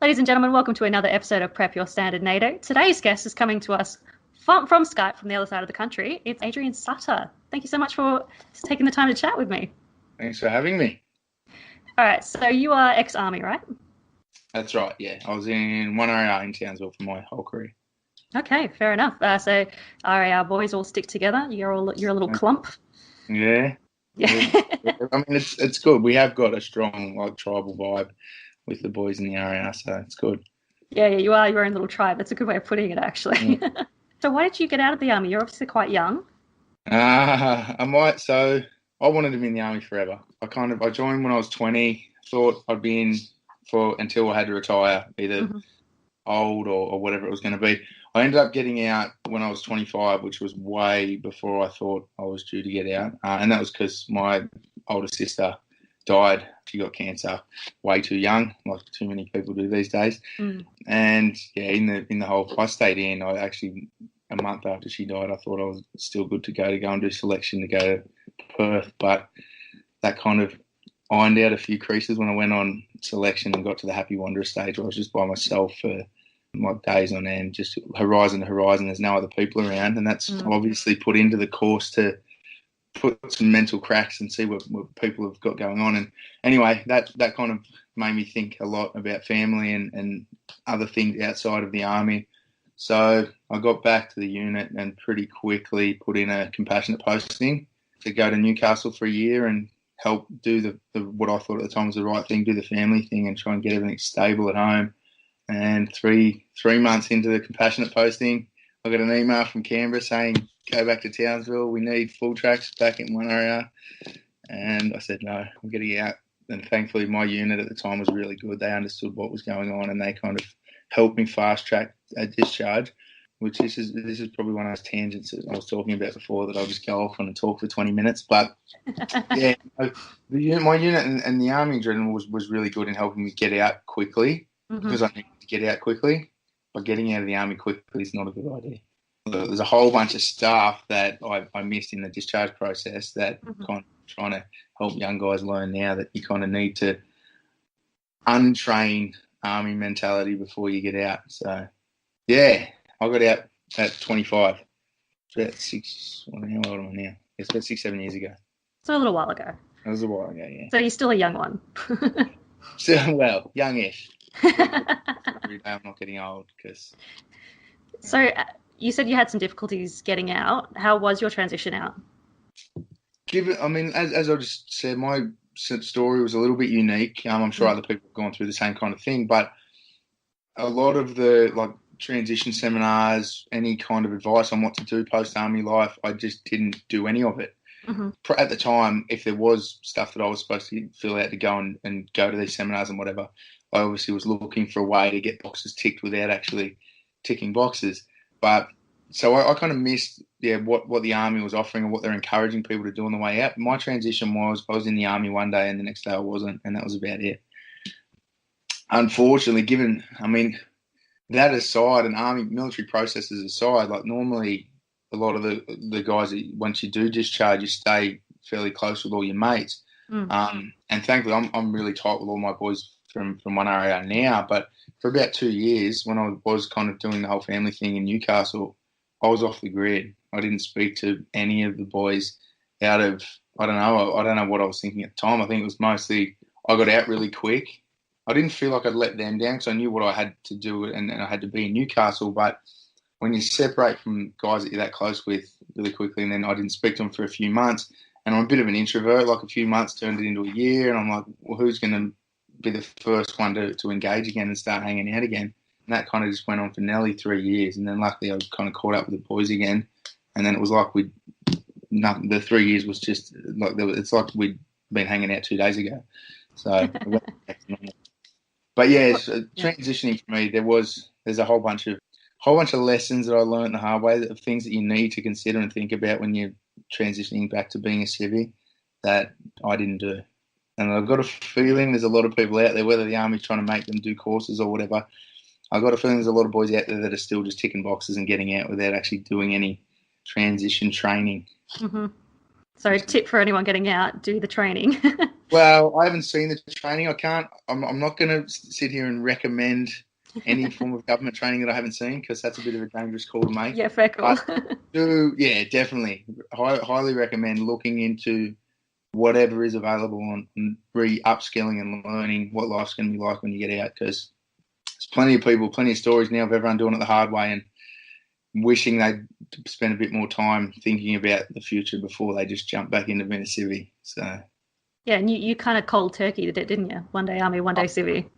Ladies and gentlemen, welcome to another episode of Prep Your Standard NATO. Today's guest is coming to us from Skype from the other side of the country. It's Adrian Sutter. Thank you so much for taking the time to chat with me. Thanks for having me. All right, so you are ex-Army, right? That's right, yeah. I was in 1RAR in Townsville for my whole career. Okay, fair enough. So RAR boys all stick together. You're a little clump. Yeah. Yeah. I mean, it's good. We have got a strong tribal vibe with the boys in the RAR, so it's good. Yeah, you are your own little tribe. That's a good way of putting it, actually. Yeah. So why did you get out of the Army? You're obviously quite young. So I wanted to be in the Army forever. I joined when I was 20. Thought I'd be in until I had to retire, either old or whatever it was going to be. I ended up getting out when I was 25, which was way before I thought I was due to get out. And that was because my older sister died. She got cancer way too young, like too many people do these days. And yeah, in the whole, I stayed in. I actually, a month after she died, I thought I was still good to go and do selection to go to Perth. But that kind of ironed out a few creases when I went on selection and got to the Happy Wanderer stage where I was just by myself for days on end, just horizon to horizon. There's no other people around, and that's obviously put into the course to put some mental cracks and see what people have got going on. And anyway, that kind of made me think a lot about family and other things outside of the Army. So I got back to the unit and pretty quickly put in a compassionate posting to go to Newcastle for a year and help do the what I thought at the time was the right thing, do the family thing and try and get everything stable at home. And three months into the compassionate posting, I got an email from Canberra saying, go back to Townsville. We need full tracks back in 1RAR. And I said, no, I'm getting out. And thankfully, my unit at the time was really good. They understood what was going on and they kind of helped me fast track a discharge, which this is probably one of those tangents that I was talking about before that I'll just go off on and talk for 20 minutes. But yeah, my unit and the Army in general was really good in helping me get out quickly. Because I needed to get out quickly, but getting out of the Army quickly is not a good idea. There's a whole bunch of stuff that I missed in the discharge process that kind of trying to help young guys learn now that you kind of need to untrain Army mentality before you get out. So, yeah, I got out at 25. It's about how old am I now? It's about 6-7 years ago. So a little while ago. That was a while ago, yeah. So you're still a young one. So, well, youngish. Every day I'm not getting old because. So you said you had some difficulties getting out. How was your transition out? As I just said, my story was a little bit unique. I'm sure other people have gone through the same kind of thing, but a lot of the transition seminars, any kind of advice on what to do post-Army life, I just didn't do any of it. At the time, if there was stuff that I was supposed to fill out to go and go to these seminars and whatever, I obviously was looking for a way to get boxes ticked without actually ticking boxes. But so I kind of missed what the Army was offering and what they're encouraging people to do on the way out. My transition was I was in the Army one day and the next day I wasn't, and that was about it. Unfortunately, that aside and Army military processes aside, normally a lot of the guys, once you do discharge, you stay fairly close with all your mates. And thankfully I'm really tight with all my boys from 1RAR now, but for about 2 years when I was kind of doing the whole family thing in Newcastle, I was off the grid. I didn't speak to any of the boys out of, I don't know what I was thinking at the time. I think it was mostly I got out really quick. I didn't feel like I'd let them down because I knew what I had to do and I had to be in Newcastle, but when you separate from guys that you're that close with really quickly, and then I didn't speak to them for a few months, and I'm a bit of an introvert, a few months turned it into a year, and I'm like, well, who's going to be the first one to engage again and start hanging out again? And that kind of just went on for nearly 3 years. And then luckily I kind of caught up with the boys again. And then it was like the 3 years was just it's like we'd been hanging out 2 days ago. So I went back to normal. But yeah, transitioning for me, there's a whole bunch of lessons that I learned the hard way, of things that you need to consider and think about when you're transitioning back to being a civvy that I didn't do. And I've got a feeling there's a lot of people out there, whether the Army's trying to make them do courses or whatever, I've got a feeling there's a lot of boys out there that are still just ticking boxes and getting out without actually doing any transition training. So tip for anyone getting out, do the training. Well, I haven't seen the training. I can't. I'm not going to sit here and recommend any form of government training that I haven't seen, because that's a bit of a dangerous call to make. Yeah, fair call. But definitely, highly recommend looking into whatever is available on upskilling and learning what life's going to be like when you get out. Because there's plenty of people, plenty of stories now of everyone doing it the hard way and wishing they'd spend a bit more time thinking about the future before they just jump back into being a civvy. So. Yeah, and you kind of cold turkeyed it, didn't you? One day army, one day civvy.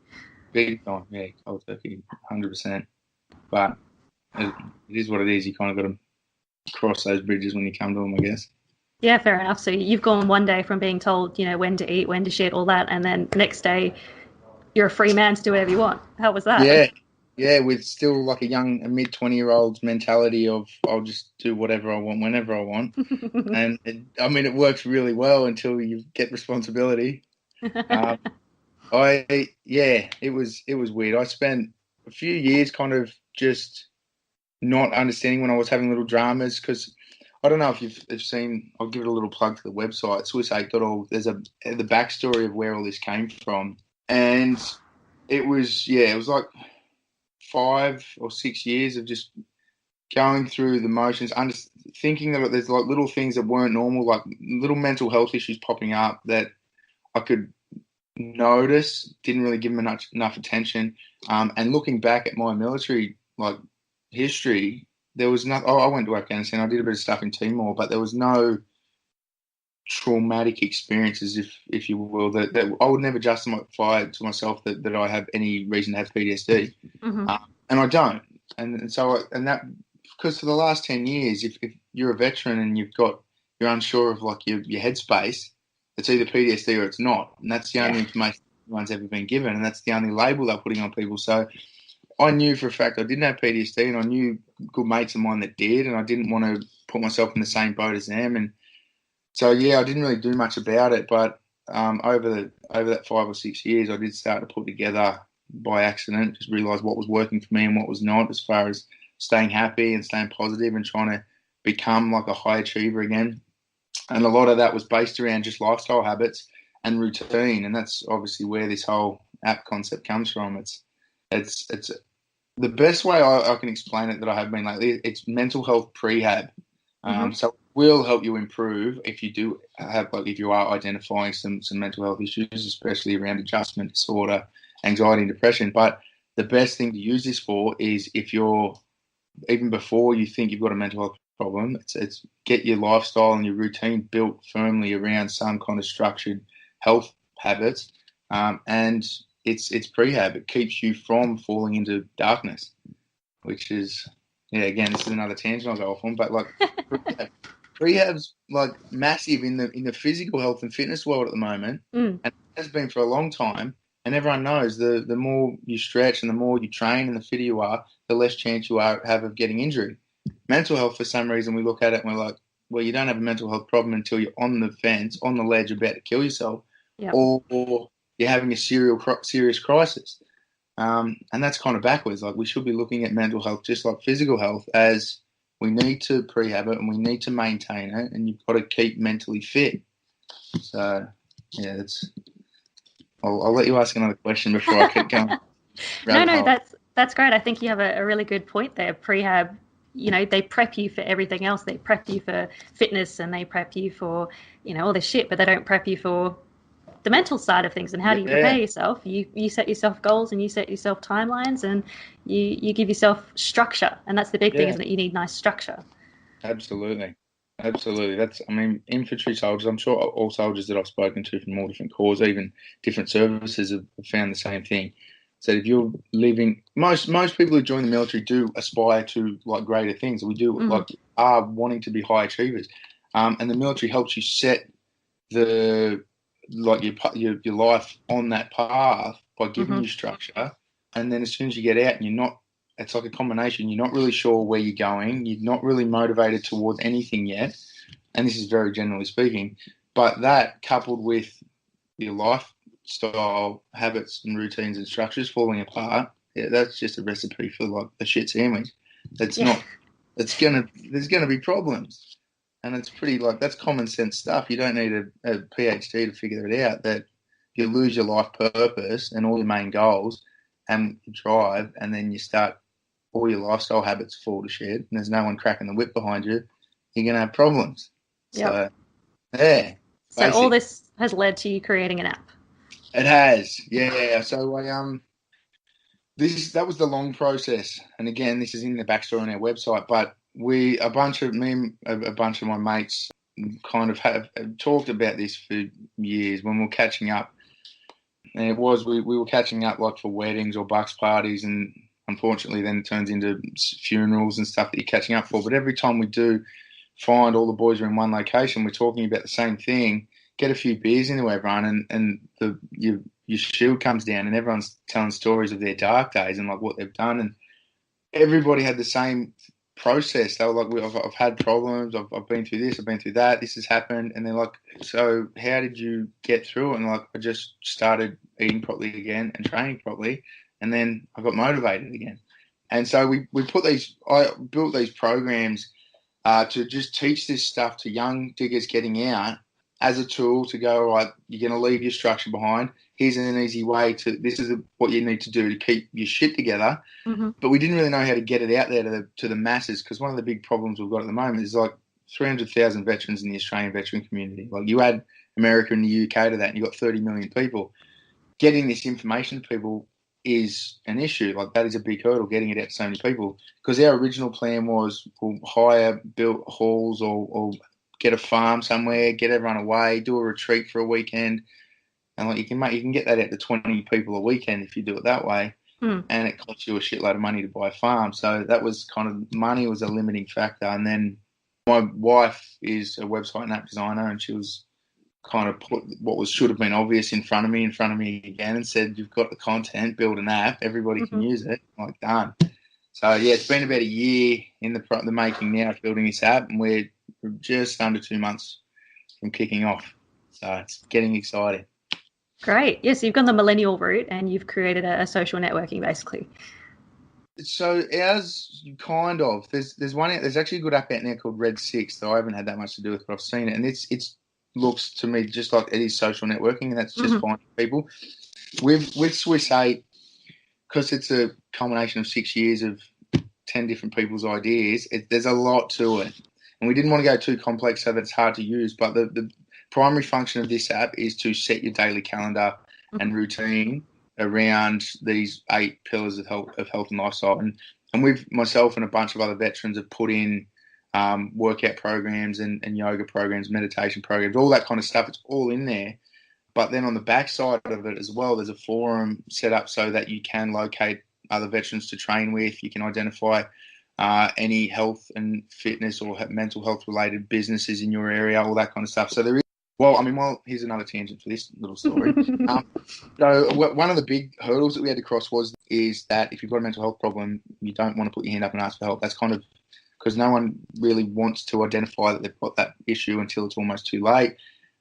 Big time, yeah, cold turkey, 100%. But it is what it is. You kind of got to cross those bridges when you come to them, I guess. Yeah, fair enough. So you've gone one day from being told, when to eat, when to shit, all that, and then next day you're a free man to do whatever you want. How was that? Yeah, with still like a mid-20-year-old's mentality of I'll just do whatever I want, whenever I want. And it works really well until you get responsibility. It was weird. I spent a few years kind of just not understanding when I was having little dramas, because I don't know if you've seen. I'll give it a little plug to the website swiss8.org. There's the backstory of where all this came from, and it was like 5 or 6 years of just going through the motions, thinking that there's like little things that weren't normal, like little mental health issues popping up that I could notice, didn't really give them enough attention. And looking back at my military history, there was nothing. I went to Afghanistan. I did a bit of stuff in Timor, but there was no traumatic experiences, if you will, that I would never justify to myself that I have any reason to have PTSD, and I don't. And that because for the last 10 years, if you're a veteran and you're unsure of like your headspace, it's either PTSD or it's not, and that's the only information anyone's ever been given, and that's the only label they're putting on people. So I knew for a fact I didn't have PTSD, and I knew good mates of mine that did, and I didn't want to put myself in the same boat as them. And so, I didn't really do much about it. But over that 5 or 6 years, I did start to put together by accident, just realise what was working for me and what was not, as far as staying happy and staying positive and trying to become like a high achiever again. And a lot of that was based around just lifestyle habits and routine. And that's obviously where this whole app concept comes from. It's the best way I can explain it that I have been lately. It's mental health prehab. So it will help you improve if you do have, if you are identifying some mental health issues, especially around adjustment disorder, anxiety and depression. But the best thing to use this for is if you're, even before you think you've got a mental health problem, it's get your lifestyle and your routine built firmly around some kind of structured health habits, and it's prehab. It keeps you from falling into darkness, which is, again, this is another tangent I'll go off on, but prehab's massive in the physical health and fitness world at the moment, and it has been for a long time. And everyone knows the more you stretch and the more you train and the fitter you are, the less chance you have of getting injured. Mental health, for some reason, we look at it and we're like, well, you don't have a mental health problem until you're on the fence, on the ledge, about to kill yourself, or you're having a serious crisis. And that's kind of backwards. We should be looking at mental health just like physical health, as we need to prehab it and we need to maintain it, and you've got to keep mentally fit. So, I'll let you ask another question before I keep going. No, that's great. I think you have a really good point there. Prehab, they prep you for everything else. They prep you for fitness and they prep you for, all this shit, but they don't prep you for the mental side of things. And how do you prepare yourself? You set yourself goals and you set yourself timelines and you give yourself structure. And that's the big thing, isn't it? You need nice structure. Absolutely. That's, infantry soldiers, I'm sure all soldiers that I've spoken to from all different corps, even different services, have found the same thing. So if you're living, most people who join the military do aspire to greater things. We do are wanting to be high achievers, and the military helps you set your life on that path by giving you structure. And then as soon as you get out and you're not, it's like a combination. You're not really sure where you're going. You're not really motivated towards anything yet. And this is very generally speaking. But that coupled with your lifestyle habits and routines and structures falling apart, that's just a recipe for a shit sandwich. There's going to be problems. And it's pretty that's common sense stuff. You don't need a PhD to figure it out that you lose your life purpose and all your main goals and drive, and then you start all your lifestyle habits fall to shit, and there's no one cracking the whip behind you, you're going to have problems. Yep. So, yeah. So all this has led to you creating an app. It has, yeah. So that was the long process, and again, this is in the backstory on our website. But a bunch of my mates kind of have talked about this for years when we were catching up. And we were catching up like for weddings or bucks parties, and unfortunately then it turns into funerals and stuff that you're catching up for. But every time we do find all the boys are in one location, we're talking about the same thing, get a few beers into everyone, and your shield comes down and everyone's telling stories of their dark days and like what they've done. And everybody had the same process. They were like, I've had problems, I've been through this, I've been through that, this has happened. And they're like, so how did you get through it? And like, I just started eating properly again and training properly, and then I got motivated again. And so I built these programs to just teach this stuff to young diggers getting out as a tool to go, all right, you're going to leave your structure behind. Here's an easy way this is what you need to do to keep your shit together. Mm-hmm. But we didn't really know how to get it out there to the masses, because one of the big problems we've got at the moment is like 300,000 veterans in the Australian veteran community. Like you add America and the UK to that and you've got 30 million people. Getting this information to people is an issue. Like that is a big hurdle, getting it out to so many people, because our original plan was we'll build halls or get a farm somewhere, get everyone away, do a retreat for a weekend. And like you can get that out to 20 people a weekend if you do it that way. And it costs you a shitload of money to buy a farm. So that was money was a limiting factor. And then my wife is a website and app designer, and she was kind of put what should have been obvious in front of me again and said, you've got the content, build an app, everybody can use it. I'm like, done. So yeah, it's been about a year in the making now of building this app, and we're just under 2 months from kicking off. So it's getting exciting. Great. Yes, you've gone the millennial route and you've created a social networking basically. So ours kind of there's one there's actually a good app out now called Red 6 that I haven't had that much to do with, but I've seen it, and it looks to me just like it is social networking, and that's just finding people. With Swiss 8, because it's a culmination of 6 years of 10 different people's ideas, there's a lot to it, and we didn't want to go too complex so that it's hard to use. But the primary function of this app is to set your daily calendar and routine around these 8 pillars of health and lifestyle. And with myself and a bunch of other veterans have put in workout programs and yoga programs, meditation programs, all that kind of stuff. It's all in there. But then on the backside of it as well, there's a forum set up so that you can locate other veterans to train with. You can identify any health and fitness or mental health related businesses in your area, all that kind of stuff. So there is, here's another tangent for this little story. So one of the big hurdles that we had to cross is that if you've got a mental health problem, you don't want to put your hand up and ask for help. That's kind of because no one really wants to identify that they've got that issue until it's almost too late.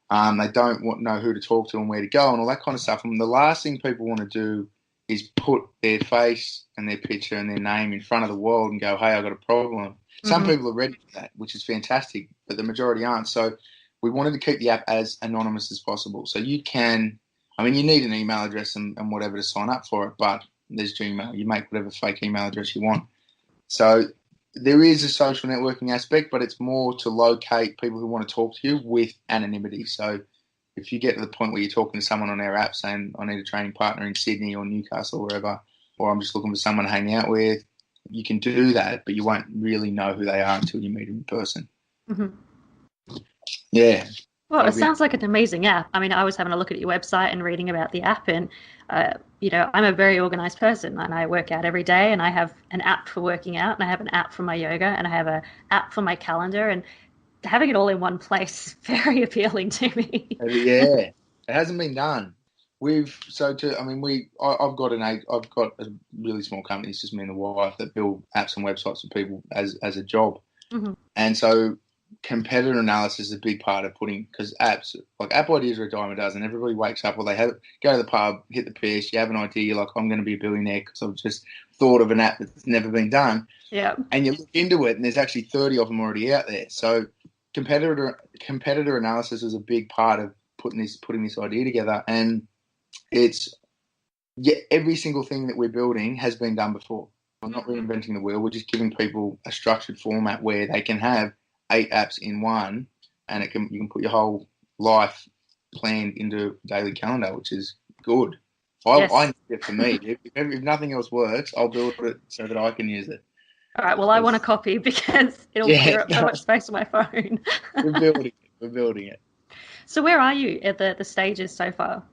They don't know who to talk to and where to go and all that kind of stuff. And the last thing people want to do is put their face and their picture and their name in front of the world and go, hey, I've got a problem. Some people are ready for that, which is fantastic, but the majority aren't. So we wanted to keep the app as anonymous as possible. So you need an email address and whatever to sign up for it, but there's Gmail. You make whatever fake email address you want. So there is a social networking aspect, but it's more to locate people who want to talk to you with anonymity. So if you get to the point where you're talking to someone on our app saying, I need a training partner in Sydney or Newcastle or wherever, or I'm just looking for someone to hang out with, you can do that, but you won't really know who they are until you meet them in person. Yeah. Well, it sounds like an amazing app. I mean, I was having a look at your website and reading about the app, and I'm a very organized person, and I work out every day, and I have an app for working out, and I have an app for my yoga, and I have an app for my calendar, and having it all in one place is very appealing to me. Yeah, it hasn't been done. I've got a really small company. It's just me and the wife that build apps and websites for people as a job, and so competitor analysis is a big part of because apps, like App Ideas are a dime a dozen. Everybody wakes up or go to the pub, hit the piss, you have an idea, you're like, I'm going to be a billionaire because I've just thought of an app that's never been done. Yeah. And you look into it and there's actually 30 of them already out there. So competitor analysis is a big part of putting this idea together, and it's every single thing that we're building has been done before. We're not reinventing the wheel. We're just giving people a structured format where they can have 8 apps in one, and you can put your whole life planned into a daily calendar, which is good. Yes. I need it for me. If nothing else works, I'll build it so that I can use it. All right. Well, I want a copy because it'll clear up so much space on my phone. We're building it. So where are you at the stages so far?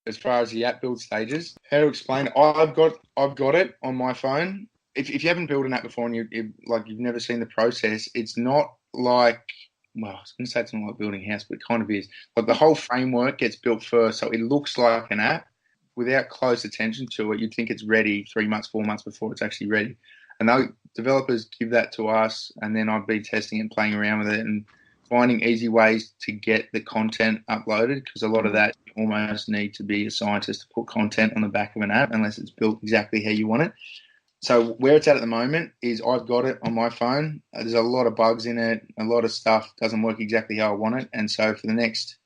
As far as the app build stages, how to explain it? I've got it on my phone. If you haven't built an app before and you've never seen the process, it's not like, well, I was going to say it's not like building a house, but it kind of is. Like the whole framework gets built first, so it looks like an app. Without close attention to it, you'd think it's ready 3 months, 4 months before it's actually ready. And developers give that to us, and then I've been testing and playing around with it and finding easy ways to get the content uploaded, because a lot of that you almost need to be a scientist to put content on the back of an app unless it's built exactly how you want it. So where it's at the moment is I've got it on my phone. There's a lot of bugs in it. A lot of stuff doesn't work exactly how I want it. And so for the next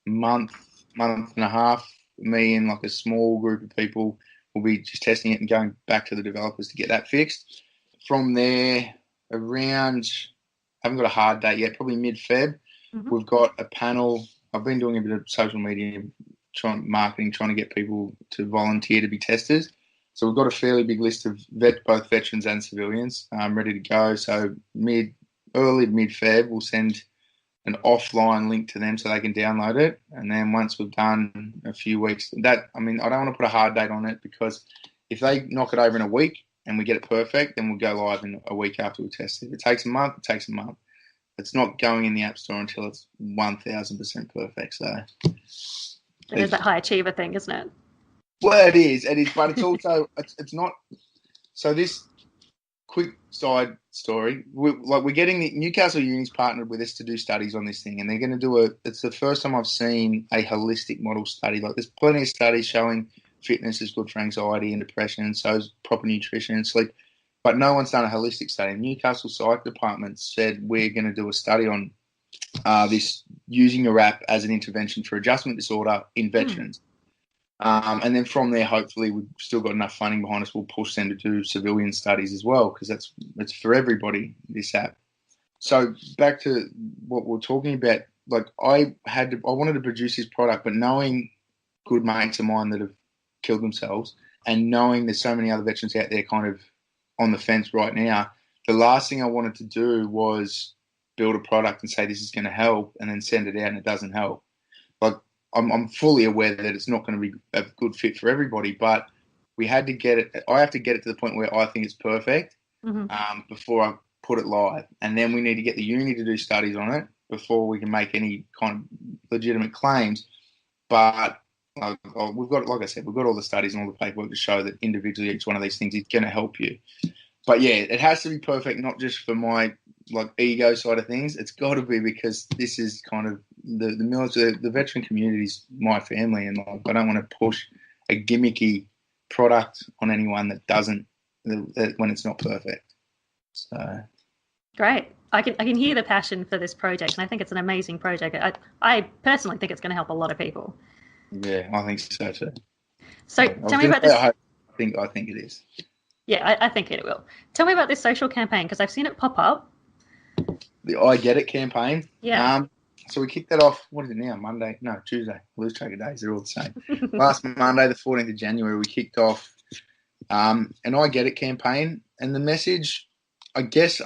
month and a half, me and like a small group of people will be just testing it and going back to the developers to get that fixed. From there, around, I haven't got a hard date yet, probably mid-Feb, we've got a panel. I've been doing a bit of social media marketing, trying to get people to volunteer to be testers. So we've got a fairly big list of both veterans and civilians ready to go. So early mid-Feb, we'll send an offline link to them so they can download it. And then once we've done a few weeks, I don't want to put a hard date on it, because if they knock it over in a week and we get it perfect, then we'll go live in a week after we test it. If it takes a month, it takes a month. It's not going in the App Store until it's 1,000% perfect. So there's that high achiever thing, isn't it? Well, it is, but it's also it's not. So this quick side story, we're getting the Newcastle Uni's partnered with us to do studies on this thing, and they're going to do it's the first time I've seen a holistic model study. Like there's plenty of studies showing fitness is good for anxiety and depression, and so is proper nutrition and sleep, but no one's done a holistic study. Newcastle Psych Department said we're going to do a study on this, using your app as an intervention for adjustment disorder in veterans. And then from there, hopefully, we've still got enough funding behind us. We'll push them to do civilian studies as well, because it's for everybody, this app. So back to what we're talking about, like I wanted to produce this product, but knowing good mates of mine that have killed themselves, and knowing there's so many other veterans out there kind of on the fence right now, the last thing I wanted to do was build a product and say this is going to help, and then send it out and it doesn't help. Like I'm fully aware that it's not going to be a good fit for everybody, but we had to get it. I have to get it to the point where I think it's perfect before I put it live, and then we need to get the uni to do studies on it before we can make any kind of legitimate claims. But we've got, like I said, we've got all the studies and all the paperwork to show that individually each one of these things is going to help you. But yeah, it has to be perfect, not just for my ego side of things. It's got to be because this is kind of the military, the veteran community is my family, and I don't want to push a gimmicky product on anyone that doesn't, when it's not perfect. So great. I can hear the passion for this project, and I think it's an amazing project. I personally think it's going to help a lot of people. Yeah, I think so too. So tell me about this. I think it is. Yeah, I think it will. Tell me about this social campaign, because I've seen it pop up. The I Get It campaign. Yeah. So we kicked that off, what is it now, Monday? No, Tuesday. I lose track of days. They're all the same. Last Monday, the 14th of January, we kicked off an I Get It campaign. And the message, I guess,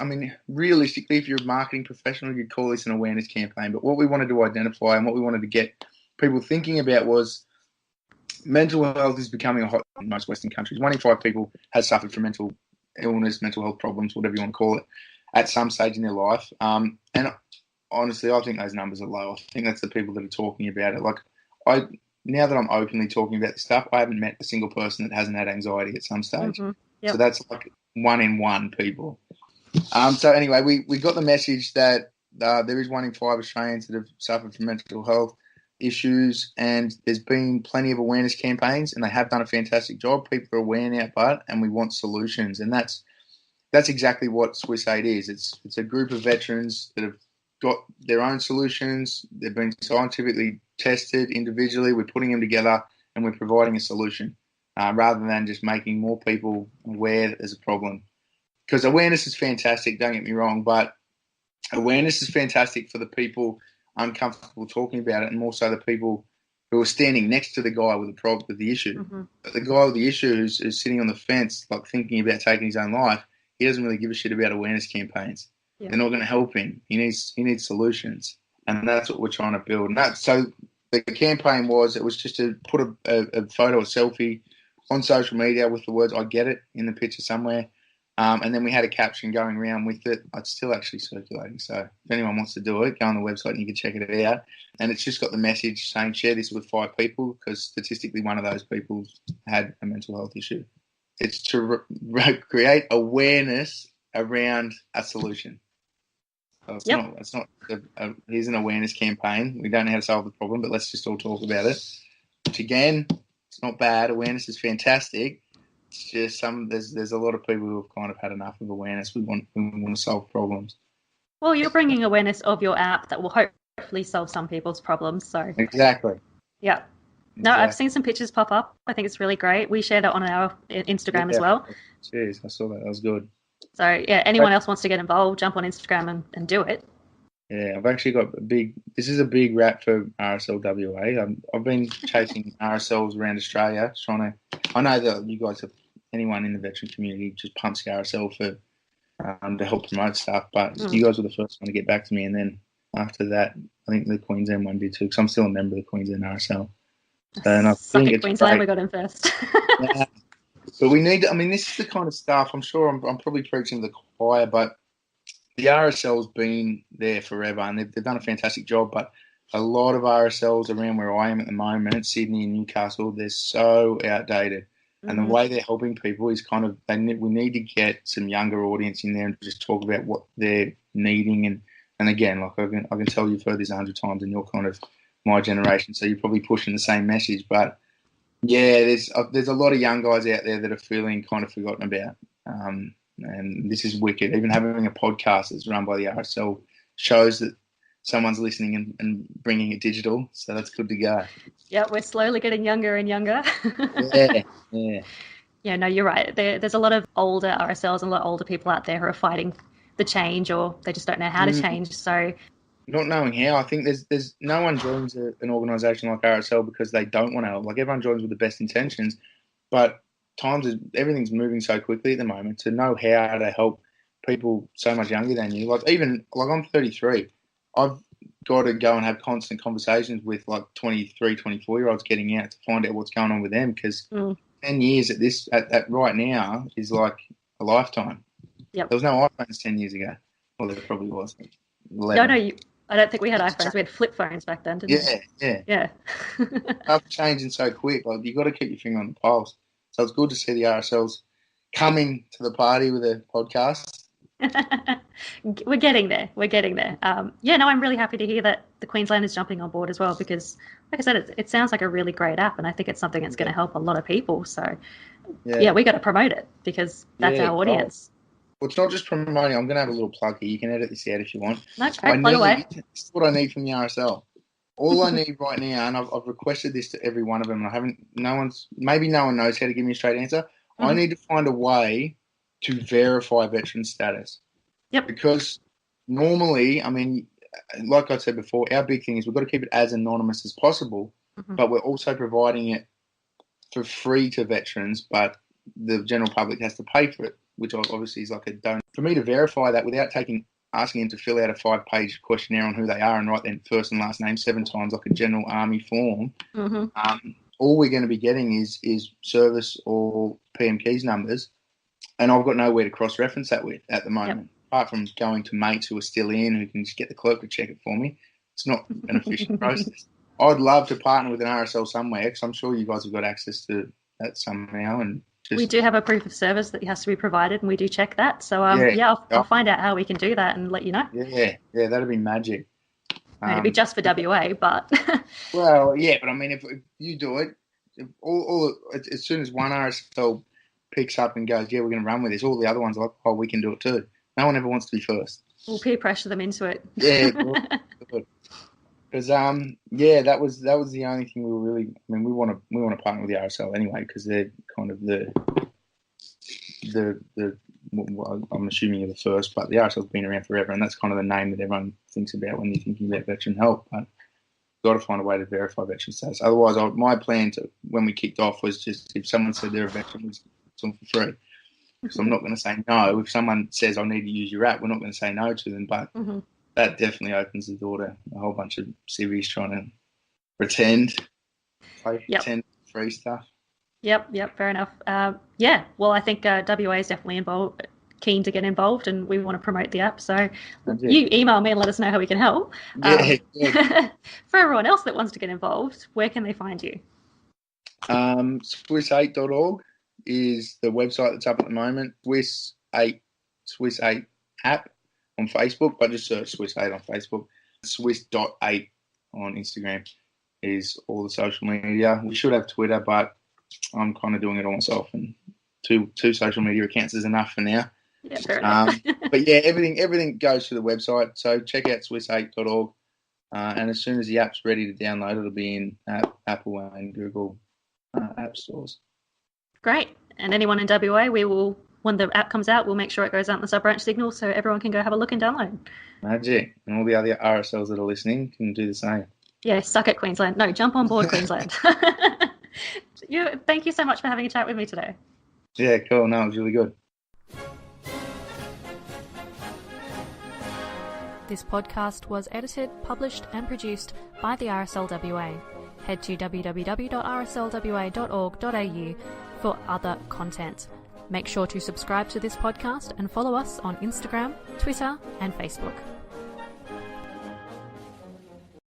realistically, if you're a marketing professional, you'd call this an awareness campaign. But what we wanted to identify and what we wanted to get people thinking about was mental health is becoming a hot in most Western countries. 1 in 5 people has suffered from mental illness, mental health problems, whatever you want to call it, at some stage in their life. And honestly, I think those numbers are low. I think that's the people that are talking about it. Now that I'm openly talking about this stuff, I haven't met a single person that hasn't had anxiety at some stage. Mm-hmm. Yep. So that's 1 in 1 people. So anyway, we got the message that there is 1 in 5 Australians that have suffered from mental health issues, and there's been plenty of awareness campaigns, and they have done a fantastic job. People are aware now, and we want solutions, and that's exactly what Swiss Aid is. It's a group of veterans that have got their own solutions. They've been scientifically tested individually. We're putting them together and we're providing a solution rather than just making more people aware that there's a problem. Because awareness is fantastic, don't get me wrong, but awareness is fantastic for the people uncomfortable talking about it, and more so the people who are standing next to the guy with the problem, with the issue. Mm-hmm. But the guy with the issue who's sitting on the fence, like thinking about taking his own life, he doesn't really give a shit about awareness campaigns. Yeah. They're not going to help him. He needs solutions, and that's what we're trying to build. And so the campaign was just to put a photo, a selfie, on social media with the words "I get it" in the picture somewhere. And then we had a caption going around with it. It's still actually circulating. So if anyone wants to do it, go on the website and you can check it out. And it's just got the message saying, share this with 5 people, because statistically one of those people had a mental health issue. It's to create awareness around a solution. So it's not here's an awareness campaign. We don't know how to solve the problem, but let's just all talk about it. Which again, it's not bad. Awareness is fantastic. It's just there's a lot of people who have kind of had enough of awareness. We want to solve problems. Well, you're bringing awareness of your app that will hopefully solve some people's problems. So exactly. Yeah. No, I've seen some pictures pop up. I think it's really great. We shared it on our Instagram as well. Cheers, I saw that. That was good. So yeah, anyone else wants to get involved, jump on Instagram and do it. Yeah, I've actually got this is a big rap for RSL WA. I've been chasing RSLs around Australia, I know that you guys anyone in the veteran community just pumps the RSL to help promote stuff, but you guys were the first one to get back to me, and then after that, I think the Queensland one did too, because I'm still a member of the Queensland RSL. And I think it's Queensland, great. we got in first. Yeah. But we need, this is the kind of stuff, I'm sure I'm probably preaching to the choir, but the RSL's been there forever and they've done a fantastic job, but a lot of RSLs around where I am at the moment, Sydney and Newcastle, they're so outdated. Mm-hmm. And the way they're helping people is we need to get some younger audience in there and just talk about what they're needing. And again, like I can tell you've heard this 100 times and you're kind of my generation, so you're probably pushing the same message. But yeah, there's a lot of young guys out there that are feeling kind of forgotten about. And this is wicked. Even having a podcast that's run by the RSL shows that someone's listening and bringing it digital. So that's good to go. Yeah, we're slowly getting younger and younger. Yeah. Yeah, no, you're right. There's a lot of older RSLs and a lot of older people out there who are fighting the change, or they just don't know how to change. So, not knowing how, I think there's no one joins an organisation like RSL because they don't want to help. Like, everyone joins with the best intentions, but everything's moving so quickly at the moment to know how to help people so much younger than you. Like I'm 33. I've got to go and have constant conversations with like 23, 24-year-olds getting out to find out what's going on with them, because 10 years at right now is like a lifetime. Yep. There was no iPhones 10 years ago. Well, there probably was. 11. No, I don't think we had iPhones. We had flip phones back then, didn't we? Yeah. Stuff changing so quick. Like, you got to keep your finger on the pulse. So it's good to see the RSLs coming to the party with a podcast. We're getting there. I'm really happy to hear that the Queensland is jumping on board as well, because, like I said, it sounds like a really great app, and I think it's something that's going to help a lot of people. So, we got to promote it, because that's our audience. Well, it's not just promoting. I'm going to have a little plug here. You can edit this out if you want. No, plug away. This is what I need from the RSL. All I need right now, and I've requested this to every one of them, and maybe no one knows how to give me a straight answer. Mm-hmm. I need to find a way to verify veteran status. Yep. Because normally, like I said before, our big thing is we've got to keep it as anonymous as possible, but we're also providing it for free to veterans, but the general public has to pay for it, which obviously is like a donor. For me to verify that without asking them to fill out a 5-page questionnaire on who they are and write their first and last name 7 times like a general army form, all we're going to be getting is service or PM keys numbers, and I've got nowhere to cross-reference that with at the moment, apart from going to mates who are still in, who can just get the clerk to check it for me. It's not an efficient process. I'd love to partner with an RSL somewhere, because I'm sure you guys have got access to that somehow. And we do have a proof of service that has to be provided, and we do check that. So, I'll find out how we can do that and let you know. Yeah, that'd be magic. It'd be just for WA, but... Well, yeah, but if you do it, as soon as one RSL picks up and goes, we're going to run with this, all the other ones are like, we can do it too. No one ever wants to be first. We'll peer pressure them into it. Yeah, good. Because that was the only thing we were really. I mean, we want to partner with the RSL anyway because they're kind of the well, I'm assuming you're the first, but the RSL's been around forever, and that's kind of the name that everyone thinks about when you're thinking about veteran help. But you've got to find a way to verify veteran status. Otherwise, my plan when we kicked off was just if someone said they're a veteran, we'd give them for free. So I'm not going to say no. If someone says I need to use your app, we're not going to say no to them. But that definitely opens the door to a whole bunch of civvies trying to pretend free stuff. Yep, fair enough. Well, I think WA is definitely keen to get involved, and we want to promote the app. So you email me and let us know how we can help. For everyone else that wants to get involved, where can they find you? Swiss8.org is the website that's up at the moment. Swiss 8 app on Facebook, but just search Swiss 8 on Facebook. Swiss.8 on Instagram is all the social media. We should have Twitter, but I'm kind of doing it all myself, and two social media accounts is enough for now. Yeah, fair enough. But yeah, everything goes to the website. So check out Swiss8.org, and as soon as the app's ready to download, it'll be in Apple and Google app stores. Great. And anyone in WA, when the app comes out, we'll make sure it goes out in the sub-branch signal so everyone can go have a look and download. Magic. And all the other RSLs that are listening can do the same. Yeah, suck at Queensland. No, jump on board Queensland. Thank you so much for having a chat with me today. Yeah, cool. No, it was really good. This podcast was edited, published and produced by the RSLWA. Head to www.rslwa.org.au for other content. Make sure to subscribe to this podcast and follow us on Instagram, Twitter and Facebook.